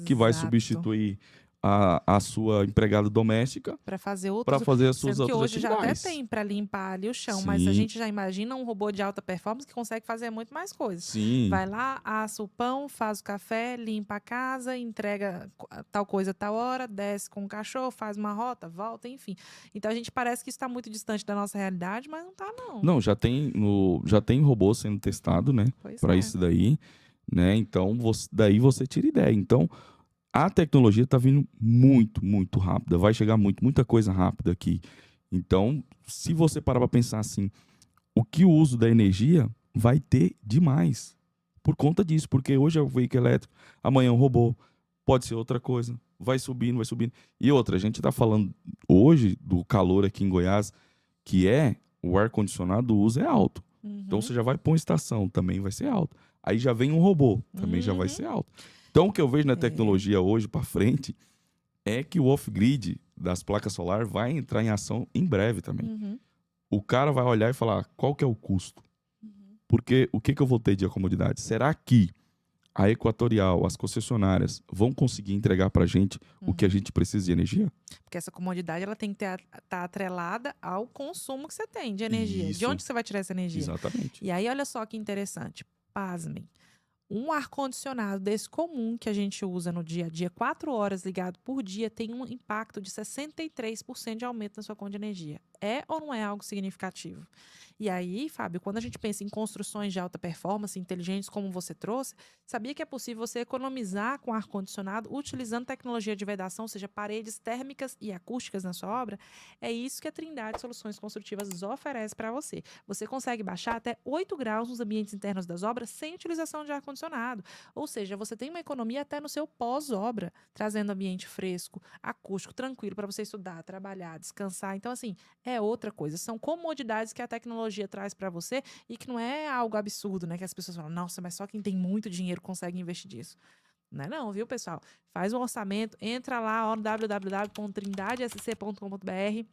que vai Exato. substituir a sua empregada doméstica Para fazer para outros. fazer as suas Sendo que outras hoje já até atividades. tem para limpar ali o chão, mas a Sim, gente já imagina um robô de alta performance que consegue fazer muito mais coisas. sim. Vai lá, assa o pão, faz o café, limpa a casa, entrega tal coisa tal hora, desce com o cachorro, faz uma rota, volta, enfim. Então a gente parece que isso está muito distante da nossa realidade, mas não está, não. Não, já tem robô sendo testado, né? Pois Para é. isso daí. né? Então, daí você tira ideia. Então, a tecnologia está vindo muito, muito rápida. Vai chegar muita coisa rápida aqui. Então, se você parar para pensar assim, o que o uso da energia vai ter demais por conta disso. Porque hoje é o veículo elétrico, amanhã é um robô, pode ser outra coisa. Vai subindo, vai subindo. E outra, a gente está falando hoje do calor aqui em Goiás, que o ar-condicionado, o uso é alto. Então, você já vai pôr uma estação, também vai ser alto. Aí já vem um robô, também já vai ser alto. Então, o que eu vejo na tecnologia hoje para frente é que o off-grid das placas solar vai entrar em ação em breve também. O cara vai olhar e falar, qual que é o custo? Porque o que eu vou ter de acomodidade? Será que a Equatorial, as concessionárias, vão conseguir entregar para a gente o que a gente precisa de energia? Porque essa comodidade ela tem que estar atrelada ao consumo que você tem de energia. Isso. De onde você vai tirar essa energia? Exatamente. E aí, olha só que interessante. Pasmem. Um ar-condicionado desse comum que a gente usa no dia a dia, 4 horas ligado por dia, tem um impacto de 63% de aumento na sua conta de energia. É ou não é algo significativo? E aí, Fábio, quando a gente pensa em construções de alta performance, inteligentes, como você trouxe, sabia que é possível você economizar com ar-condicionado utilizando tecnologia de vedação, ou seja, paredes térmicas e acústicas na sua obra? É isso que a Trindade Soluções Construtivas oferece para você. Você consegue baixar até 8 graus nos ambientes internos das obras sem utilização de ar-condicionado. Ou seja, você tem uma economia até no seu pós-obra, trazendo ambiente fresco, acústico, tranquilo para você estudar, trabalhar, descansar. Então, assim, é outra coisa. São comodidades que a tecnologia traz para você e que não é algo absurdo, né? Que as pessoas falam, nossa, mas só quem tem muito dinheiro consegue investir disso. Não é não, viu, pessoal? Faz um orçamento, entra lá no www.trindadesc.com.br,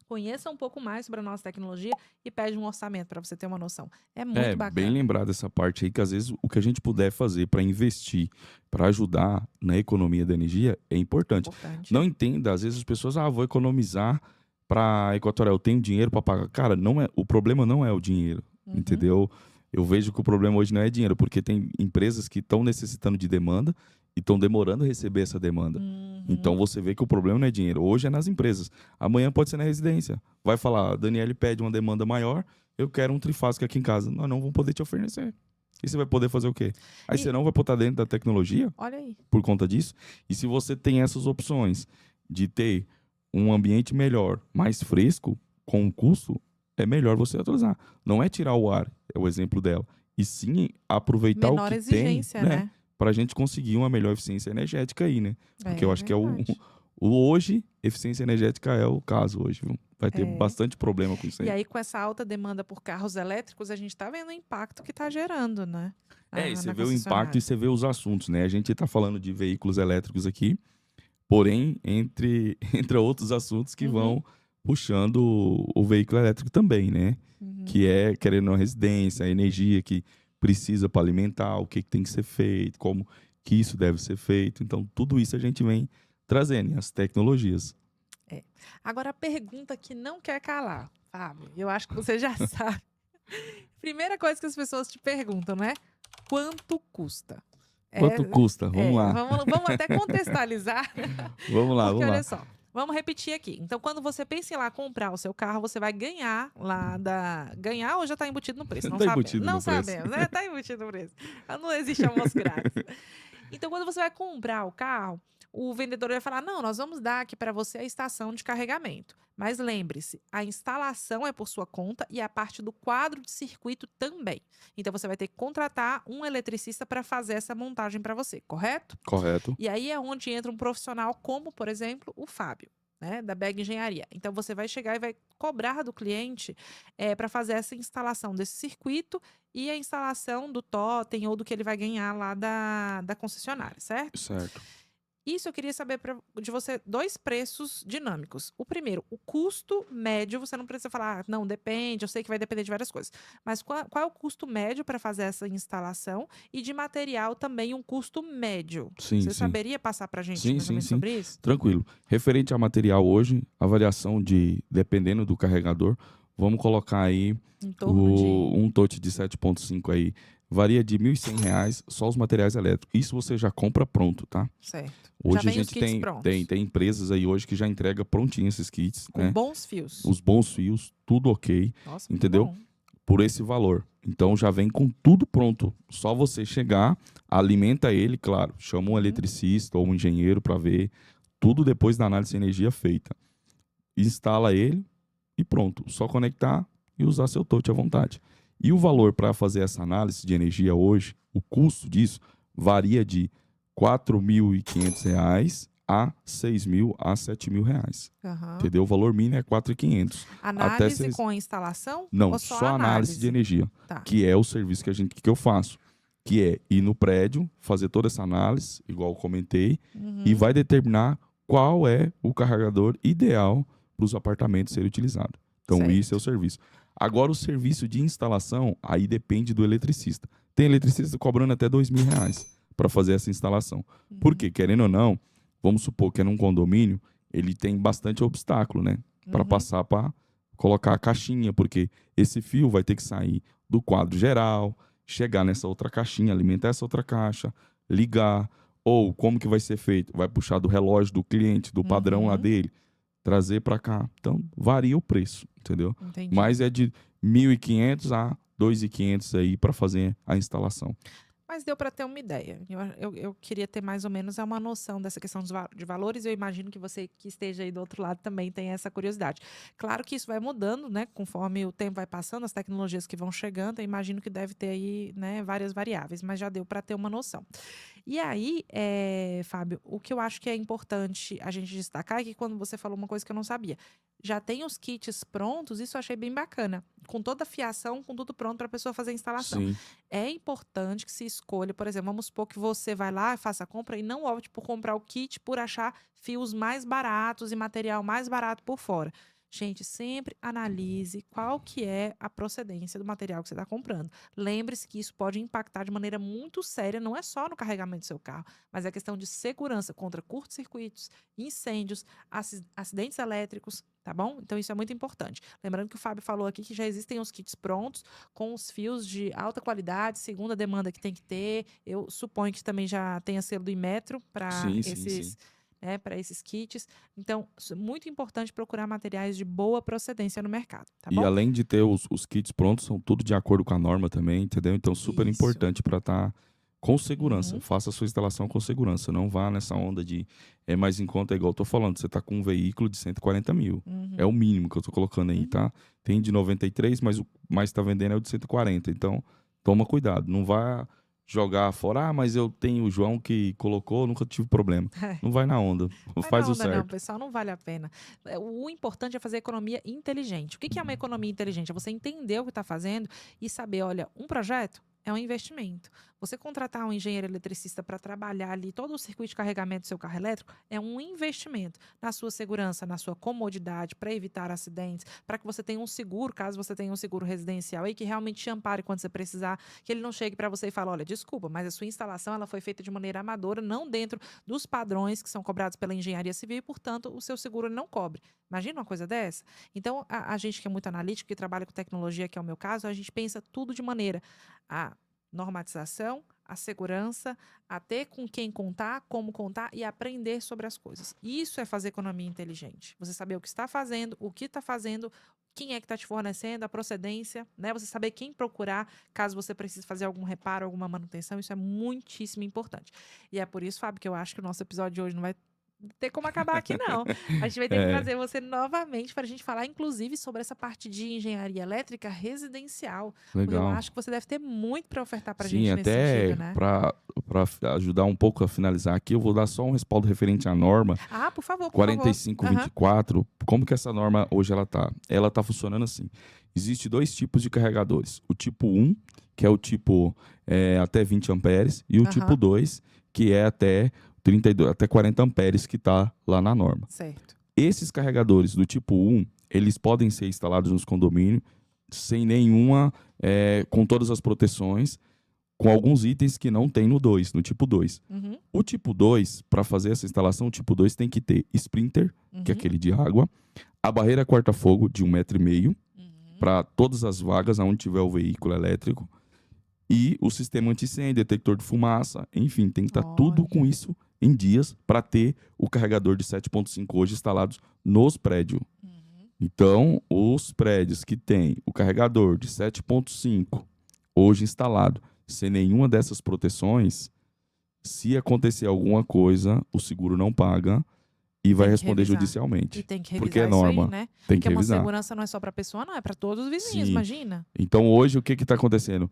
conheça um pouco mais sobre a nossa tecnologia e pede um orçamento para você ter uma noção. É muito bacana. Bem lembrado essa parte aí, que às vezes o que a gente puder fazer para investir, para ajudar na economia da energia é importante. Não entenda, às vezes as pessoas, vou economizar para a Equatorial, eu tenho dinheiro para pagar. Cara, o problema não é o dinheiro, entendeu? Eu vejo que o problema hoje não é dinheiro, porque tem empresas que estão necessitando de demanda e estão demorando a receber essa demanda. Então você vê que o problema não é dinheiro. Hoje é nas empresas. Amanhã pode ser na residência. Vai falar, Daniele pede uma demanda maior, eu quero um trifásico aqui em casa. Nós não vamos poder te oferecer. E você vai poder fazer o quê? Aí você não vai botar dentro da tecnologia? Olha aí. Por conta disso. E se você tem essas opções de ter um ambiente melhor, mais fresco, com um custo, é melhor você atualizar. Não é tirar o ar, é o exemplo dela. E sim aproveitar menor o que exigência, tem, né? Para a gente conseguir uma melhor eficiência energética aí, né? Porque eu acho que hoje, eficiência energética é o caso hoje, viu? Vai ter bastante problema com isso aí. E aí, com essa alta demanda por carros elétricos, a gente está vendo o impacto que está gerando, né? E você vê o impacto e você vê os assuntos, né? A gente está falando de veículos elétricos aqui, porém, entre outros assuntos que vão puxando o veículo elétrico também, né? Que é, querendo uma residência, a energia que precisa para alimentar, o que tem que ser feito, como que isso deve ser feito. Então, tudo isso a gente vem trazendo, as tecnologias. Agora, a pergunta que não quer calar, Fábio, eu acho que você já sabe. Primeira coisa que as pessoas te perguntam, né? Quanto custa? Quanto custa? Vamos lá. Vamos até contextualizar. Vamos lá, Porque, olha só, vamos repetir aqui. Então, quando você pensa em ir lá comprar o seu carro, você vai ganhar lá Ganhar ou já está embutido no preço? Não tá sabemos. Embutido não no sabemos, né? Está embutido no preço. Não existe almoço grátis. Então, quando você vai comprar o carro, o vendedor vai falar, não, nós vamos dar aqui para você a estação de carregamento. Mas lembre-se, a instalação é por sua conta e a parte do quadro de circuito também. Então, você vai ter que contratar um eletricista para fazer essa montagem para você, correto? Correto. E aí é onde entra um profissional como, por exemplo, o Fábio, né, da BEG Engenharia. Então, você vai chegar e vai cobrar do cliente para fazer essa instalação desse circuito e a instalação do totem ou do que ele vai ganhar lá da concessionária, certo? Certo. Isso eu queria saber de você 2 preços dinâmicos. O primeiro, o custo médio, você não precisa falar, não, depende, eu sei que vai depender de várias coisas. Mas qual é o custo médio para fazer essa instalação? E de material também um custo médio. Você saberia passar para a gente mais ou menos sobre isso? Tranquilo. Referente a material hoje, a variação dependendo do carregador, vamos colocar aí um tote de 7.5 aí. Varia de R$ 1.100 só os materiais elétricos. Isso você já compra pronto, tá? Certo. Hoje já a gente tem empresas aí hoje que já entrega prontinho esses kits, com né? bons fios. Os bons fios, tudo ok. Nossa, entendeu? bom. por esse valor. Então já vem com tudo pronto. Só você chegar, alimenta ele, claro, chama um eletricista ou um engenheiro para ver, tudo depois da análise de energia feita. Instala ele e pronto. Só conectar e usar seu touch à vontade. E o valor para fazer essa análise de energia hoje, o custo disso, varia de R$ 4.500 a R$ 6.000 a R$ 7.000. Aham. Entendeu? O valor mínimo é R$ 4.500. Análise com instalação? Não, ou só análise de energia, Tá. que é o serviço que eu faço. Que é ir no prédio, fazer toda essa análise, igual eu comentei, e vai determinar qual é o carregador ideal para os apartamentos serem utilizados. Então, Certo. isso é o serviço. Agora, o serviço de instalação, aí depende do eletricista. Tem eletricista cobrando até R$ 2.000 para fazer essa instalação. Por quê? Querendo ou não, vamos supor que é num condomínio, ele tem bastante obstáculo, né? Para passar para colocar a caixinha, porque esse fio vai ter que sair do quadro geral, chegar nessa outra caixinha, alimentar essa outra caixa, ligar, ou como que vai ser feito? Vai puxar do relógio do cliente, do padrão lá dele, trazer para cá. Então, varia o preço, entendeu? Entendi. Mas é de 1.500 a 2.500 aí para fazer a instalação. Mas deu para ter uma ideia. Eu queria ter mais ou menos uma noção dessa questão de valores. Eu imagino que você que esteja aí do outro lado também tem essa curiosidade. Claro que isso vai mudando, né? Conforme o tempo vai passando, as tecnologias que vão chegando, eu imagino que deve ter aí, né, várias variáveis, mas já deu para ter uma noção. E aí, Fábio, o que eu acho que é importante a gente destacar é que quando você falou uma coisa que eu não sabia, já tem os kits prontos, isso eu achei bem bacana. Com toda a fiação, com tudo pronto para a pessoa fazer a instalação. Sim. É importante que se escolha, por exemplo, vamos supor que você vai lá, faça a compra e não opte por comprar o kit por achar fios mais baratos e material mais barato por fora. Gente, sempre analise qual que é a procedência do material que você está comprando. Lembre-se que isso pode impactar de maneira muito séria, não é só no carregamento do seu carro, mas é questão de segurança contra curtos-circuitos, incêndios, acidentes elétricos, tá bom? Então isso é muito importante. Lembrando que o Fábio falou aqui que já existem os kits prontos, com os fios de alta qualidade, segundo a demanda que tem que ter. Eu suponho que também já tenha selo do Inmetro para Sim. para esses kits. Então, é muito importante procurar materiais de boa procedência no mercado, tá E bom? além de ter os kits prontos, são tudo de acordo com a norma também, entendeu? Então, super Isso. importante para estar com segurança. Faça a sua instalação com segurança. Não vá nessa onda de é mais em conta, é igual eu tô falando. Você tá com um veículo de 140 mil. É o mínimo que eu tô colocando aí, tá? Tem de 93, mas o mais tá vendendo é o de 140. Então, toma cuidado. Não vá jogar fora, mas eu tenho o João que colocou, nunca tive problema. Não vai na onda. Faz o Não, certo. pessoal, não vale a pena. O importante é fazer economia inteligente. O que é uma economia inteligente? É você entender o que está fazendo e saber, olha, um projeto é um investimento. Você contratar um engenheiro eletricista para trabalhar ali todo o circuito de carregamento do seu carro elétrico é um investimento na sua segurança, na sua comodidade, para evitar acidentes, para que você tenha um seguro, caso você tenha um seguro residencial aí, que realmente te ampare quando você precisar, que ele não chegue para você e fale, olha, desculpa, mas a sua instalação ela foi feita de maneira amadora, não dentro dos padrões que são cobrados pela engenharia civil e, portanto, o seu seguro não cobre. Imagina uma coisa dessa? Então, a gente que é muito analítico, que trabalha com tecnologia, que é o meu caso, a gente pensa tudo de maneira a normatização, a segurança, a ter com quem contar, como contar e aprender sobre as coisas. Isso é fazer economia inteligente. Você saber o que está fazendo, o que está fazendo, quem é que está te fornecendo, a procedência, né? Você saber quem procurar, caso você precise fazer algum reparo, alguma manutenção, isso é muitíssimo importante. E é por isso, Fábio, que eu acho que o nosso episódio de hoje não vai ter como acabar aqui, não. A gente vai ter que trazer você novamente para a gente falar, inclusive, sobre essa parte de engenharia elétrica residencial. Porque eu Legal. acho que você deve ter muito para ofertar para a Sim, gente nesse até sentido, né? para ajudar um pouco a finalizar aqui, eu vou dar só um respaldo referente à norma Ah, por favor, 4524. Como que essa norma hoje ela tá? Ela tá funcionando assim. Existe dois tipos de carregadores. O tipo 1, que é o tipo até 20 amperes, e o tipo 2, que é até 32, até 40 amperes, que está lá na norma. Certo. Esses carregadores do tipo 1, eles podem ser instalados nos condomínios sem nenhuma, com todas as proteções, com alguns itens que não tem no 2, no tipo 2. O tipo 2, para fazer essa instalação, o tipo 2 tem que ter sprinter, que é aquele de água, a barreira corta-fogo de 1,5 m, para todas as vagas onde tiver o veículo elétrico, e o sistema anti-incêndio, detector de fumaça, enfim, tem que estar tudo com isso em dias para ter o carregador de 7.5 hoje instalados nos prédios. Então, os prédios que têm o carregador de 7,5 hoje instalado, sem nenhuma dessas proteções, se acontecer alguma coisa, o seguro não paga e vai Tem que responder revisar. judicialmente. E tem que Porque é revisar isso aí, norma. né? Tem que Porque uma revisar. segurança não é só para a pessoa, não, é para todos os vizinhos, Sim. imagina. Então, hoje, o que está acontecendo?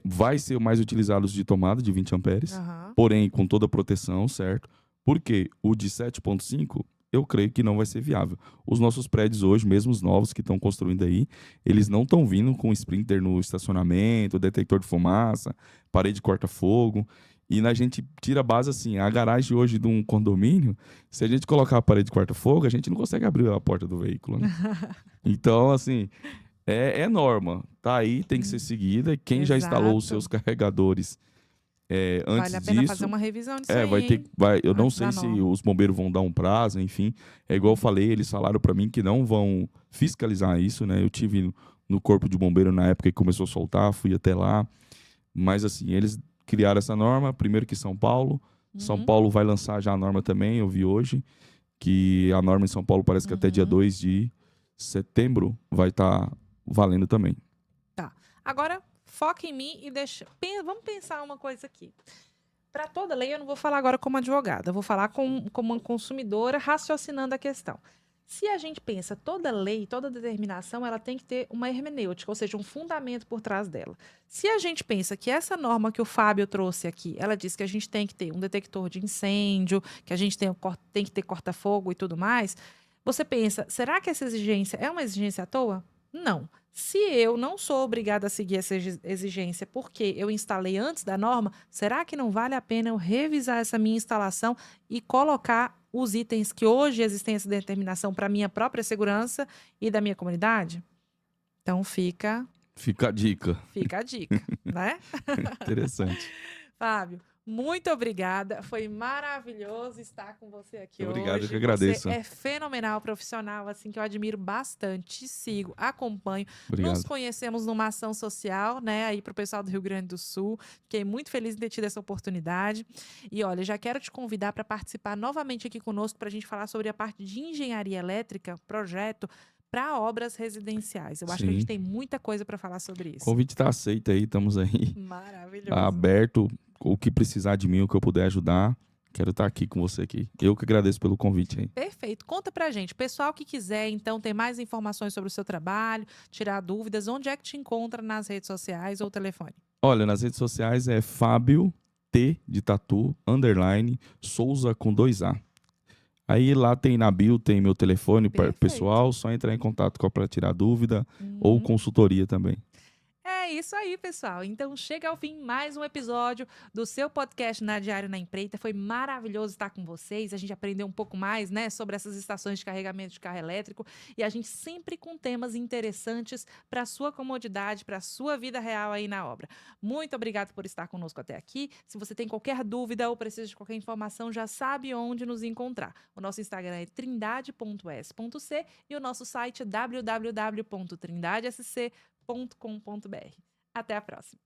Vai ser o mais utilizado os de tomada de 20 amperes, Aham. porém com toda a proteção, certo? Porque o de 7,5, eu creio que não vai ser viável. Os nossos prédios hoje, mesmo os novos que estão construindo aí, eles não estão vindo com sprinkler no estacionamento, detector de fumaça, parede corta-fogo. E a gente tira a base assim, a garagem hoje de um condomínio, se a gente colocar a parede corta-fogo, a gente não consegue abrir a porta do veículo, né? Então, assim, é norma. Tá aí, tem que ser seguida. E quem já instalou os Exato. seus carregadores antes Vale a pena fazer disso, uma revisão disso aí, vai ter, hein? eu não Antes da sei se norma. os bombeiros vão dar um prazo, enfim. É igual eu falei, eles falaram para mim que não vão fiscalizar isso, né? Eu tive no corpo de bombeiro na época que começou a soltar, fui até lá. Mas assim, eles criaram essa norma, primeiro que São Paulo. São Uhum. Paulo vai lançar já a norma também, eu vi hoje, que a norma em São Paulo parece que até dia Uhum. 2 de setembro vai estar valendo também. Tá. Agora, foca em mim e deixa. Vamos pensar uma coisa aqui. Para toda lei, eu não vou falar agora como advogada, eu vou falar como uma consumidora raciocinando a questão. Se a gente pensa toda lei, toda determinação, ela tem que ter uma hermenêutica, ou seja, um fundamento por trás dela. Se a gente pensa que essa norma que o Fábio trouxe aqui, ela diz que a gente tem que ter um detector de incêndio, que a gente tem que ter corta-fogo e tudo mais, você pensa, será que essa exigência é uma exigência à toa? Não. Se eu não sou obrigada a seguir essa exigência porque eu instalei antes da norma, será que não vale a pena eu revisar essa minha instalação e colocar os itens que hoje existem essa determinação para minha própria segurança e da minha comunidade? Então fica Fica a dica. a dica, né? Interessante. Fábio, muito obrigada. Foi maravilhoso estar com você aqui Obrigado, hoje. eu que agradeço. Você é fenomenal profissional, assim, que eu admiro bastante. Te sigo, acompanho. Obrigado. Nos conhecemos numa ação social, né, aí para o pessoal do Rio Grande do Sul. Fiquei muito feliz em ter tido essa oportunidade. E olha, já quero te convidar para participar novamente aqui conosco para a gente falar sobre a parte de engenharia elétrica, projeto para obras residenciais. Eu acho que a gente Sim. tem muita coisa para falar sobre O isso. convite está aceito aí, estamos aí Maravilhoso. aberto. O que precisar de mim, o que eu puder ajudar, quero estar aqui com você aqui. Eu que agradeço pelo convite aí. Perfeito. Conta pra gente. Pessoal que quiser, então, ter mais informações sobre o seu trabalho, tirar dúvidas, onde é que te encontra nas redes sociais ou telefone? Olha, nas redes sociais é Fábio T de Tatu, _ Souza com 2A. Aí lá tem na bio, tem meu telefone Perfeito. pessoal, só entrar em contato para tirar dúvida ou consultoria também. É isso aí, pessoal. Então chega ao fim mais um episódio do seu podcast na Diário na Empreita. Foi maravilhoso estar com vocês. A gente aprendeu um pouco mais, né, sobre essas estações de carregamento de carro elétrico e a gente sempre com temas interessantes para a sua comodidade, para a sua vida real aí na obra. Muito obrigado por estar conosco até aqui. Se você tem qualquer dúvida ou precisa de qualquer informação, já sabe onde nos encontrar. O nosso Instagram é trindade.s.c e o nosso site é www.trindadesc.com.br. Até a próxima!